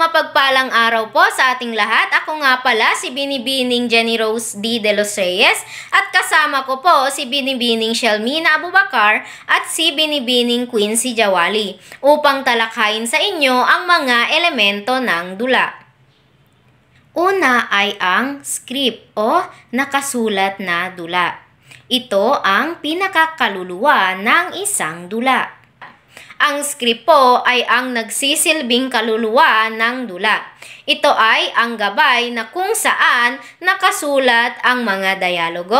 mapagpalang araw po sa ating lahat. Ako nga pala si Binibining Jenny Rose D. De Los Reyes at kasama ko po si Binibining Shelmina Abubakar at si Binibining Quincy Jawali upang talakhayin sa inyo ang mga elemento ng dula. Una ay ang script o nakasulat na dula. Ito ang pinakakaluluwa ng isang dula. Ang script po ay ang nagsisilbing kaluluwa ng dula. Ito ay ang gabay na kung saan nakasulat ang mga dialogo,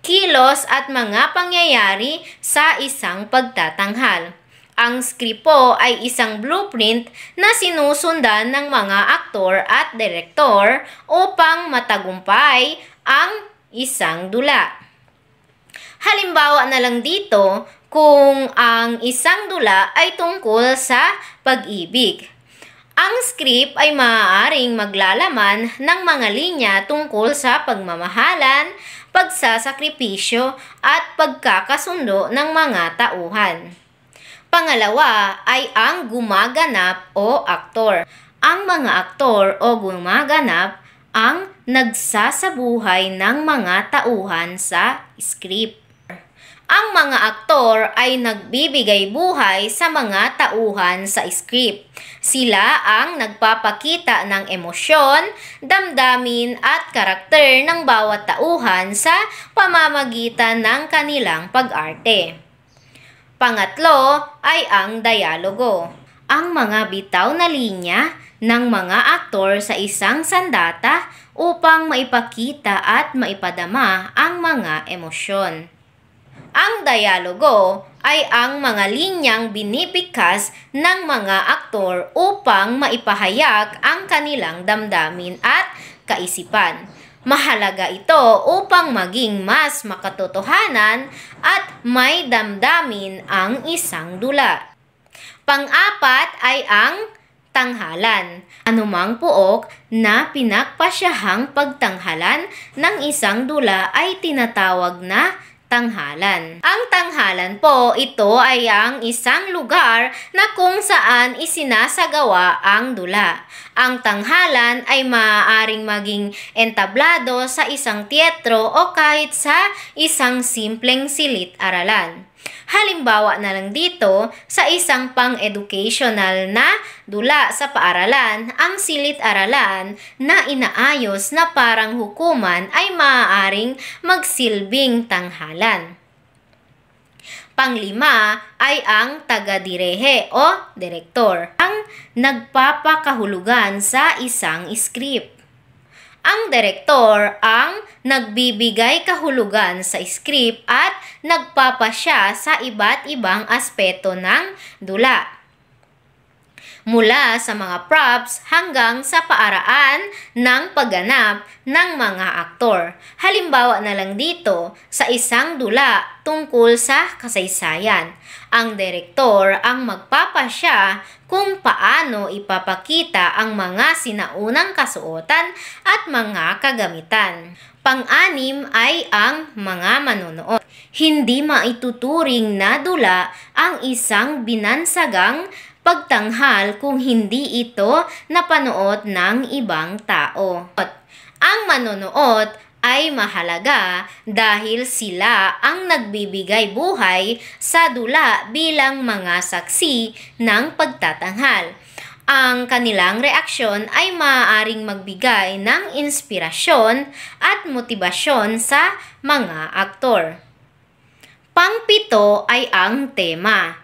kilos at mga pangyayari sa isang pagtatanghal. Ang script po ay isang blueprint na sinusundan ng mga aktor at direktor upang matagumpay ang isang dula. Halimbawa na lang dito, kung ang isang dula ay tungkol sa pag-ibig. Ang script ay maaaring maglalaman ng mga linya tungkol sa pagmamahalan, pagsasakripisyo at pagkakasundo ng mga tauhan. Pangalawa ay ang gumaganap o aktor. Ang mga aktor o gumaganap ang nagsasabuhay ng mga tauhan sa script. Ang mga aktor ay nagbibigay buhay sa mga tauhan sa script. Sila ang nagpapakita ng emosyon, damdamin at karakter ng bawat tauhan sa pamamagitan ng kanilang pag-arte. Pangatlo ay ang dialogo. Ang mga bitaw na linya ng mga aktor sa isang sandata upang maipakita at maipadama ang mga emosyon. Ang dialogo ay ang mga linyang binibigkas ng mga aktor upang maipahayag ang kanilang damdamin at kaisipan. Mahalaga ito upang maging mas makatotohanan at may damdamin ang isang dula. Pang-apat ay ang tanghalan. Anumang puok na pinagpasyahang pagtanghalan ng isang dula ay tinatawag na tanghalan. Ang tanghalan po, ito ay ang isang lugar na kung saan isinasagawa ang dula. Ang tanghalan ay maaaring maging entablado sa isang teatro o kahit sa isang simpleng silid-aralan. Halimbawa na lang dito, sa isang pang-educational na dula sa paaralan, ang silid-aralan na inaayos na parang hukuman ay maaaring magsilbing tanghalan. Panglima ay ang taga-direhe o direktor, ang nagpapakahulugan sa isang script. Ang direktor ang nagbibigay kahulugan sa script at nagpapasya sa iba't ibang aspeto ng dula. Mula sa mga props hanggang sa paaraan ng pagganap ng mga aktor. Halimbawa na lang dito, sa isang dula tungkol sa kasaysayan, ang direktor ang magpapasya kung paano ipapakita ang mga sinaunang kasuotan at mga kagamitan. Pang-anim ay ang mga manonood. Hindi maituturing na dula ang isang binansagang pagtanghal kung hindi ito napanood ng ibang tao. Ang manonood ay mahalaga dahil sila ang nagbibigay buhay sa dula bilang mga saksi ng pagtatanghal. Ang kanilang reaksyon ay maaaring magbigay ng inspirasyon at motibasyon sa mga aktor. Pang-pito ay ang tema.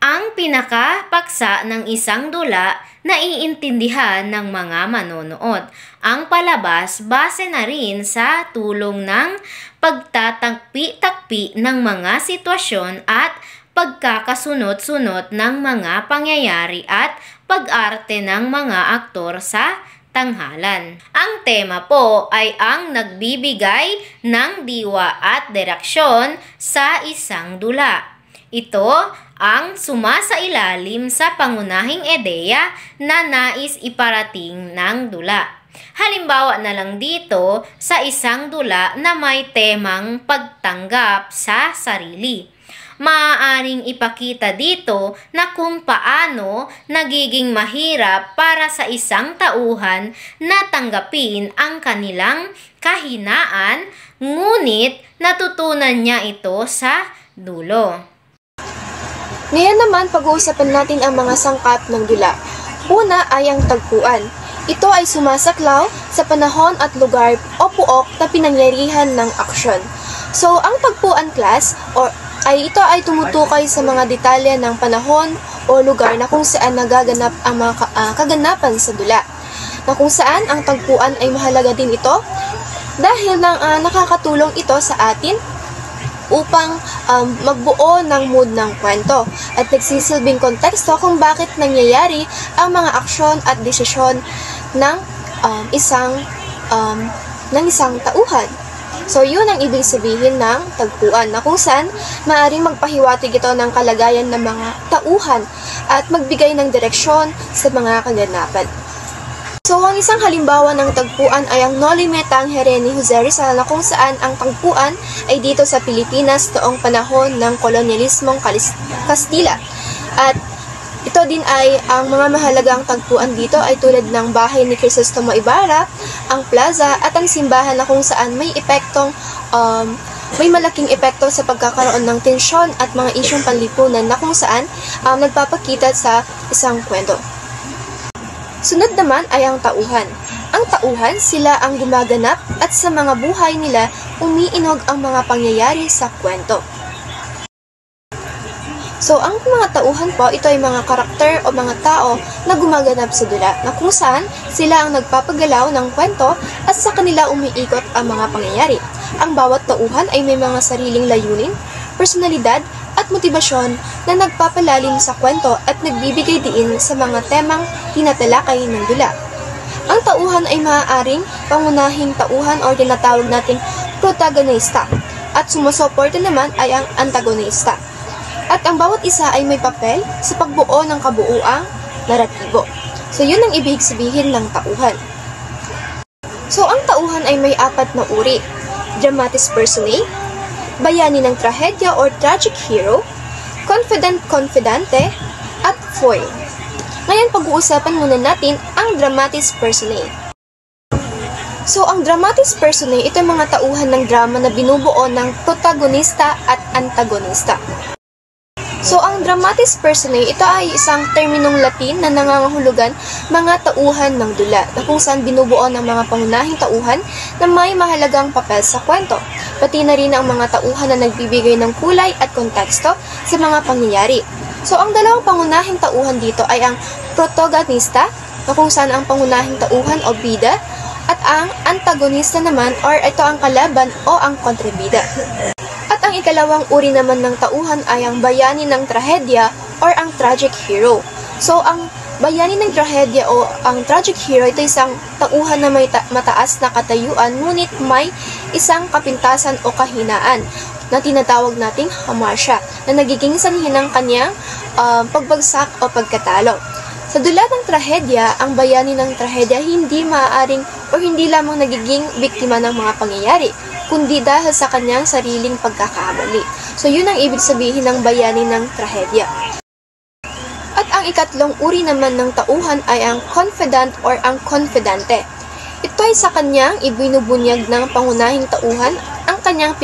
Ang pinakapaksa ng isang dula na iintindihan ng mga manonood. Ang palabas base na rin sa tulong ng pagtatakpi-takpi ng mga sitwasyon at pagkakasunod-sunod ng mga pangyayari at pag-arte ng mga aktor sa tanghalan. Ang tema po ay ang nagbibigay ng diwa at direksyon sa isang dula. Ito ang sumasailalim sa pangunahing ideya na nais iparating ng dula. Halimbawa na lang dito sa isang dula na may temang pagtanggap sa sarili. maaaring ipakita dito na kung paano nagiging mahirap para sa isang tauhan na tanggapin ang kanilang kahinaan, ngunit natutunan niya ito sa dulo. Ngayon naman, pag-uusapan natin ang mga sangkap ng dula. Una ay ang tagpuan. Ito ay sumasaklaw sa panahon at lugar o puok na pinangyarihan ng aksyon. So, ang tagpuan class ito ay tumutukoy sa mga detalye ng panahon o lugar na kung saan nagaganap ang mga kaganapan sa dula. Na kung saan ang tagpuan ay mahalaga din ito dahil nakakatulong ito sa atin upang magbuo ng mood ng kwento at nagsisilbing konteksto kung bakit nangyayari ang mga aksyon at desisyon ng isang tauhan. So, yun ang ibig sabihin ng tagpuan na kung saan maaaring magpahiwatig ito ng kalagayan ng mga tauhan at magbigay ng direksyon sa mga kaganapan. So, ang isang halimbawa ng tagpuan ay ang Noli Me Tangere ni Jose Rizal na kung saan ang tagpuan ay dito sa Pilipinas noong panahon ng kolonyalismong Kastila. At ito din ay ang mga mahalagang tagpuan dito ay tulad ng bahay ni Crisostomo Ibarra, ang plaza at ang simbahan na kung saan may malaking epekto sa pagkakaroon ng tensyon at mga isyong panlipunan na kung saan nagpapakita sa isang kwento. Sunod naman ay ang tauhan. Ang tauhan, sila ang gumaganap at sa mga buhay nila umiinog ang mga pangyayari sa kwento. So, ang mga tauhan po, ito ay mga karakter o mga tao na gumaganap sa dula, na kung saan sila ang nagpapagalaw ng kwento at sa kanila umiikot ang mga pangyayari. Ang bawat tauhan ay may mga sariling layunin, personalidad, at motibasyon na nagpapalalim sa kwento at nagbibigay diin sa mga temang tinatalakay ng dula. Ang tauhan ay maaaring pangunahing tauhan o tinatawag nating protagonista at sumusuporta naman ay ang antagonista. At ang bawat isa ay may papel sa pagbuo ng kabuuang naratibo. So, yun ang ibig sabihin ng tauhan. So, ang tauhan ay may 4 na uri. Dramatis personae, bayani ng trahedya or tragic hero, confidante, at foil. Ngayon, pag-uusapan muna natin ang dramatis personae. So, ang dramatis personae, ito ang mga tauhan ng drama na binubuo ng protagonista at antagonista. So, ang dramatis personae, ito ay isang terminong Latin na nangangahulugan mga tauhan ng dula, na kung saan binubuo ng mga pangunahing tauhan na may mahalagang papel sa kwento, pati na rin ang mga tauhan na nagbibigay ng kulay at konteksto sa mga pangyayari. So, ang dalawang pangunahing tauhan dito ay ang protagonista, na kung saan ang pangunahing tauhan o bida, at ang antagonista naman or ito ang kalaban o ang kontrabida. At ang ikalawang uri naman ng tauhan ay ang bayani ng trahedya or ang tragic hero. So, ang bayani ng trahedya o ang tragic hero, ito isang tauhan na may mataas na katayuan ngunit may isang kapintasan o kahinaan na tinatawag nating hamartia na nagiging sanhi ng kanyang pagbagsak o pagkatalo. Sa dula ng trahedya, ang bayani ng trahedya hindi maaaring o hindi lamang nagiging biktima ng mga pangyayari, kundi dahil sa kanyang sariling pagkakamali. So, yun ang ibig sabihin ng bayani ng trahedya. At ang ikatlong uri naman ng tauhan ay ang confidant or ang confidante. Ito ay sa kanyang ibinubunyag ng pangunahing tauhan ang kanyang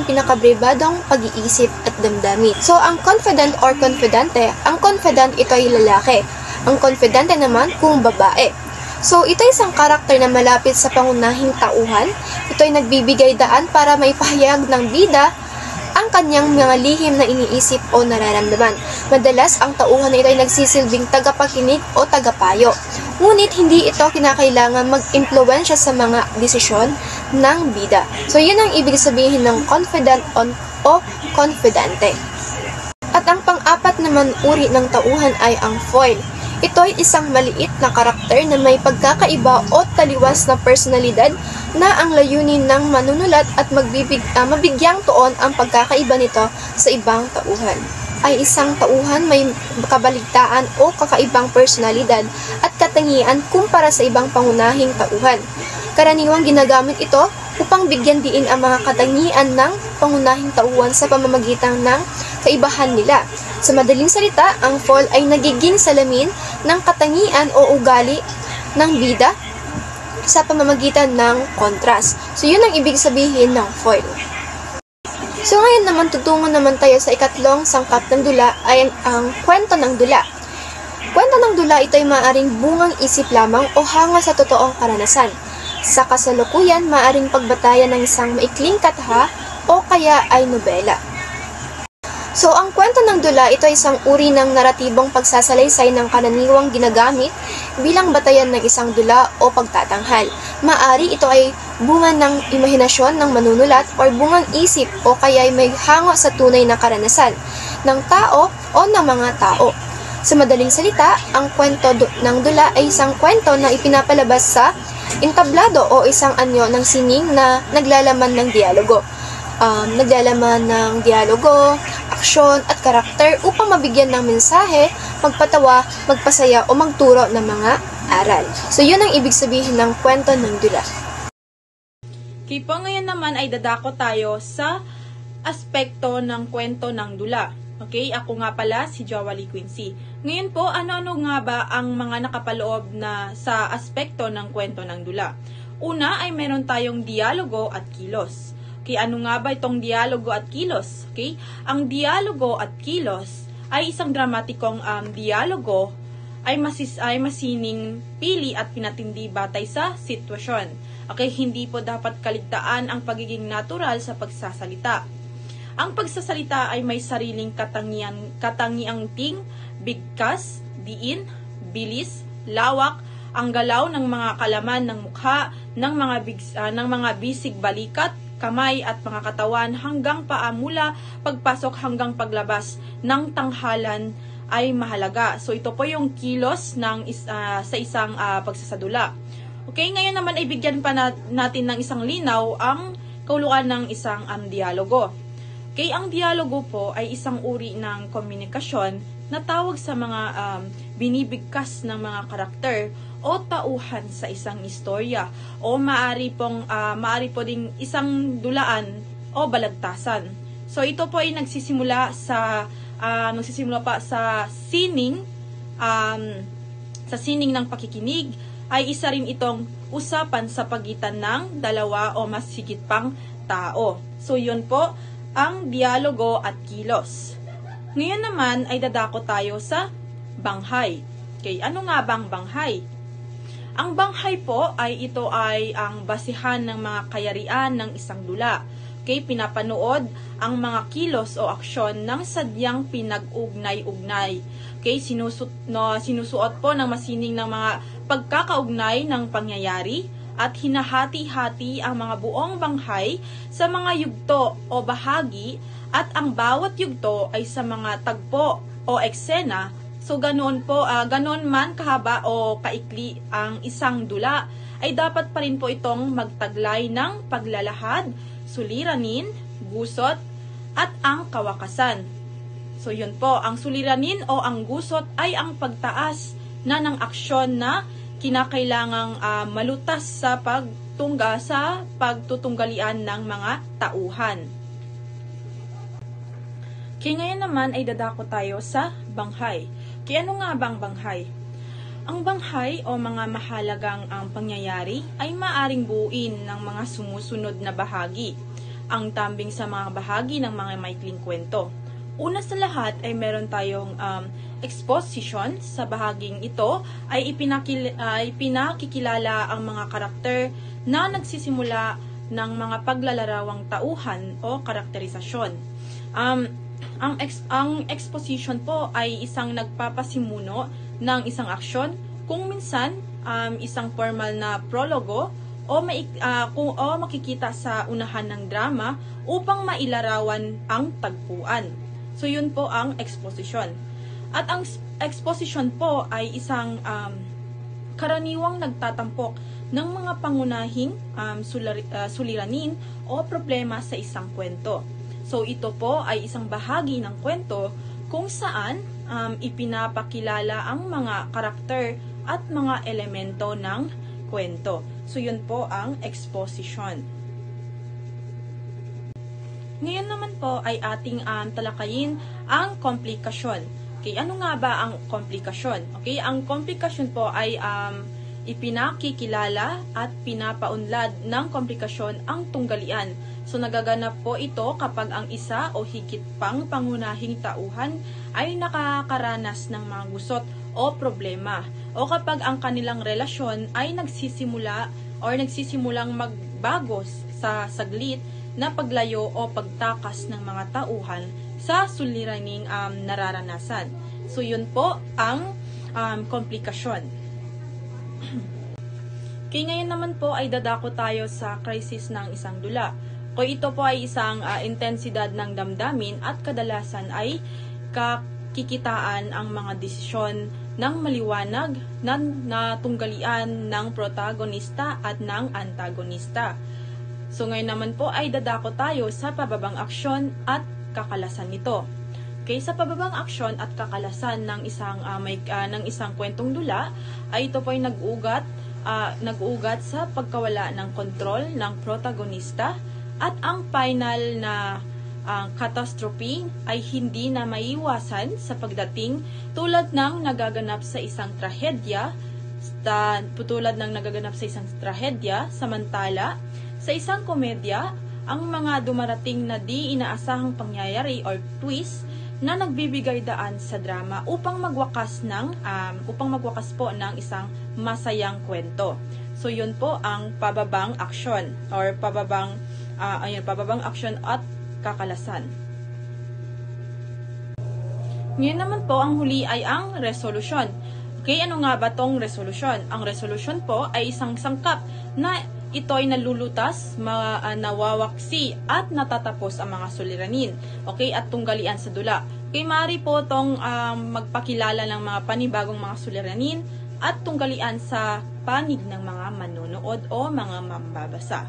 pinakabribadong pag-iisip at damdamin. So, ang confidant or confidante, ang confidant ito ay lalaki. Ang confidante naman kung babae. So, ito ay isang karakter na malapit sa pangunahing tauhan. Ito ay nagbibigay daan para maipahayag ng bida ang kanyang mga lihim na iniisip o nararamdaman. Madalas, ang tauhan na ito ay nagsisilbing tagapakinig o tagapayo. Ngunit, hindi ito kinakailangan mag-impluwensya sa mga desisyon ng bida. So, yun ang ibig sabihin ng confidant o confidante. At ang pang-apat naman uri ng tauhan ay ang foil. Ito ay isang maliit na karakter na may pagkakaiba o taliwas na personalidad na ang layunin ng manunulat at mabigyang tuon ang pagkakaiba nito sa ibang tauhan. Ay isang tauhan may kabaligtaan o kakaibang personalidad at katangian kumpara sa ibang pangunahing tauhan. Karaniwang ginagamit ito upang bigyan diin ang mga katangian ng pangunahing tauhan sa pamamagitan ng kaibahan nila. Sa madaling salita, ang foil ay nagiging salamin ng katangian o ugali ng bida sa pamamagitan ng contrast. So, yun ang ibig sabihin ng foil. So, ngayon naman, tutungo naman tayo sa ikatlong sangkap ng dula ay ang kwento ng dula. Kwento ng dula, ito ay maaaring bungang isip lamang o hanga sa totoong karanasan. Sa kasalukuyan, maaaring pagbatayan ng isang maikling katha o kaya ay nobela. So, ang kwento ng dula, ito ay isang uri ng naratibong pagsasalaysay ng karaniwang ginagamit bilang batayan ng isang dula o pagtatanghal. Maari ito ay bunga ng imahinasyon ng manunulat o bungang isip o kaya ay may hango sa tunay na karanasan ng tao o ng mga tao. Sa madaling salita, ang kwento ng dula ay isang kwento na ipinapalabas sa entablado o isang anyo ng sining na naglalaman ng dialogo. Naglalaman ng dialogo, aksyon at karakter upang mabigyan ng mensahe, magpatawa, magpasaya o magturo ng mga aral. So, yun ang ibig sabihin ng kwento ng dula. Okay po, ngayon naman ay dadako tayo sa aspekto ng kwento ng dula. Okay, ako nga pala si Jowalie Quincy. Ngayon po, ano-ano nga ba ang mga nakapaloob na sa aspekto ng kwento ng dula? Una ay meron tayong dialogo at kilos. Okay, ano nga ba itong dialogo at kilos? Okay, ang dialogo at kilos ay isang dramatikong dialogo ay masining pili at pinatindi batay sa sitwasyon. Okay, hindi po dapat kaligtaan ang pagiging natural sa pagsasalita. Ang pagsasalita ay may sariling katangiang ting, bigkas, diin, bilis, lawak, ang galaw ng mga kalaman ng mukha, ng mga bisig balikat, kamay at mga katawan hanggang paa mula pagpasok hanggang paglabas ng tanghalan ay mahalaga. So ito po yung kilos ng sa isang pagsasadula. Okay, ngayon naman ay bigyan pa natin ng isang linaw ang kauluan ng isang dialogo. Okay, ang dialogo po ay isang uri ng komunikasyon na tawag sa mga binibigkas ng mga karakter o tauhan sa isang istorya o maari po ding isang dulaan o balagtasan. So ito po ay nagsisimula pa sa sining ng pakikinig, ay isa rin itong usapan sa pagitan ng dalawa o mas higit pang tao. So yun po ang dialogo at kilos. Ngayon naman ay dadako tayo sa banghay. Okay, ano nga bang banghay? Ang banghay po ay ang basihan ng mga kayarian ng isang dula. Okay, pinapanood ang mga kilos o aksyon ng sadyang pinag-ugnay-ugnay. Okay, sinusuot po ng masining ng mga pagkakaugnay ng pangyayari at hinahati-hati ang mga buong banghay sa mga yugto o bahagi at ang bawat yugto ay sa mga tagpo o eksena. So, ganoon man kahaba o kaikli ang isang dula, ay dapat pa rin po itong magtaglay ng paglalahad, suliranin, gusot, at ang kawakasan. So, yun po, ang suliranin o ang gusot ay ang pagtaas ng aksyon na kinakailangang malutas sa pagtutunggalian ng mga tauhan. Kaya ngayon naman ay dadako tayo sa banghay. Kaya ano nga bang banghay? Ang banghay o mga mahalagang pangyayari ay maaring buuin ng mga sumusunod na bahagi. Ang tambing sa mga bahagi ng mga maikling kwento. Una sa lahat ay meron tayong exposition. Sa bahaging ito ay pinakikilala ang mga karakter na nagsisimula ng mga paglalarawang tauhan o karakterisasyon. Ang exposition po ay isang nagpapasimuno ng isang aksyon, kung minsan isang formal na prologo o makikita sa unahan ng drama upang mailarawan ang tagpuan. So yun po ang exposition. At ang exposition po ay isang karaniwang nagtatampok ng mga pangunahing suliranin o problema sa isang kwento. So ito po ay isang bahagi ng kwento kung saan ipinapakilala ang mga karakter at mga elemento ng kwento. So yun po ang exposition. Ngayon naman po ay ating talakayin ang komplikasyon. Okay, ano nga ba ang komplikasyon? Okay, ang komplikasyon po ay ipinakikilala at pinapaunlad ng komplikasyon ang tunggalian. So nagaganap po ito kapag ang isa o higit pang pangunahing tauhan ay nakakaranas ng mga gusot o problema, o kapag ang kanilang relasyon ay nagsisimulang magbago sa saglit na paglayo o pagtakas ng mga tauhan sa suliraning nararanasan. So yun po ang komplikasyon. Kaya ngayon naman po ay dadako tayo sa krisis ng isang dula. Kung ito po ay isang intensidad ng damdamin at kadalasan ay kakikitaan ang mga desisyon ng maliwanag na tunggalian ng protagonista at ng antagonista. So ngayon naman po ay dadako tayo sa pababang aksyon at kakalasan nito. Okay, sa pababang aksyon at kakalasan ng isang kwentong dula ay ito po ay nag-uugat sa pagkawala ng kontrol ng protagonista, at ang final na catastrophe ay hindi na maiwasan sa pagdating tulad ng nagaganap sa isang trahedya, samantala sa isang komedya, ang mga dumarating na di inaasahang pangyayari or twist na nagbibigay daan sa drama upang magwakas po ng isang masayang kwento. So yun po ang pababang aksyon or pababang aksyon at kakalasan. Ngayon naman po ang huli ay ang resolusyon. Okay, ano nga ba tong resolusyon? Ang resolusyon po ay isang sangkap na ito ay nalulutas, nawawaksi at natatapos ang mga suliranin. Okay, at tunggalian sa dula. Okay, maaari po itong magpakilala ng mga panibagong mga suliranin at tunggalian sa panig ng mga manonood o mga mambabasa.